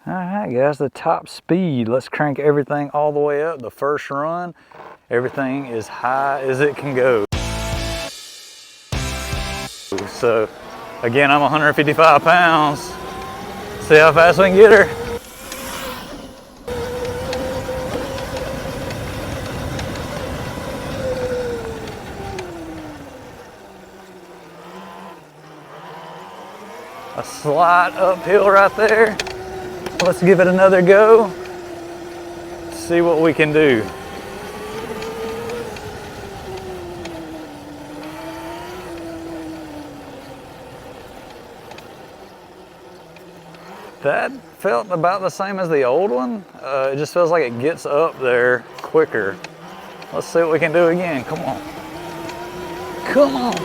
All right, guys, the top speed. Let's crank everything all the way up. The first run, everything is high as it can go. So, again, I'm 155 pounds. See how fast we can get her. A slight uphill right there. Let's give it another go. See what we can do. That felt about the same as the old one. It just feels like it gets up there quicker. Let's see what we can do again. Come on. Come on.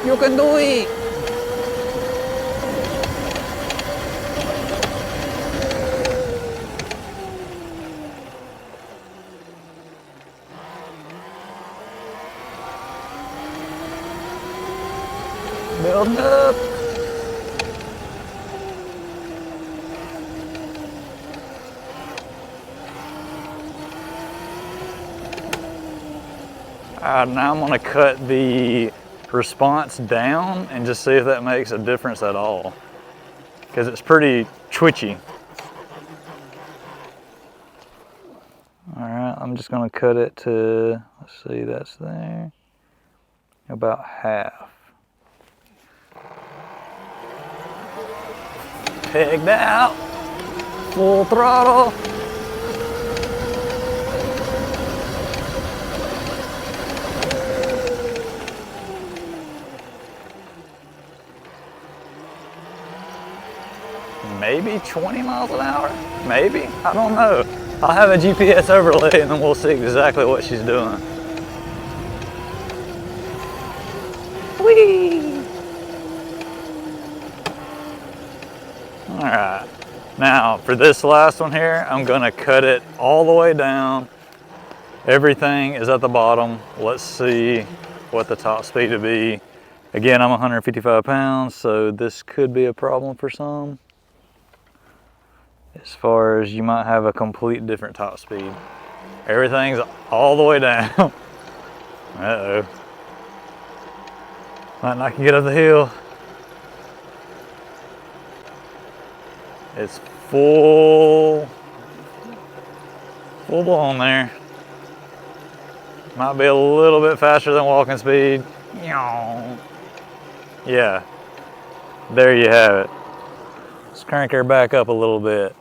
You can do it. Building up. All right, now I'm gonna cut the response down and just see if that makes a difference at all, because it's pretty twitchy. All right, I'm just gonna cut it to, let's see, that's there, about half. Pegged out, full throttle. Maybe 20 miles an hour, maybe, I don't know. I'll have a GPS overlay and then we'll see exactly what she's doing. Whee! All right, now for this last one here, I'm gonna cut it all the way down. Everything is at the bottom. Let's see what the top speed will be. Again, I'm 155 pounds, so this could be a problem for some. As far as you might have a complete different top speed. Everything's all the way down. Uh-oh. Might not get up the hill. It's full blown there. Might be a little bit faster than walking speed. Yeah, there you have it. Let's crank her back up a little bit.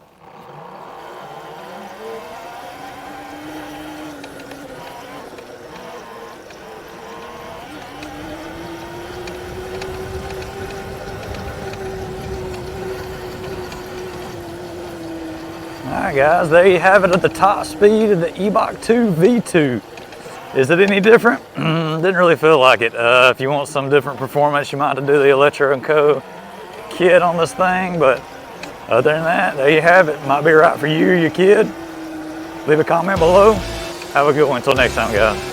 Alright guys, there you have it at the top speed of the Ebox V2. Is it any different? Didn't really feel like it. If you want some different performance, you might have to do the Electro & Co. kit on this thing, but other than that, there you have it. Might be right for you or your kid. Leave a comment below. Have a good one. Until next time, guys.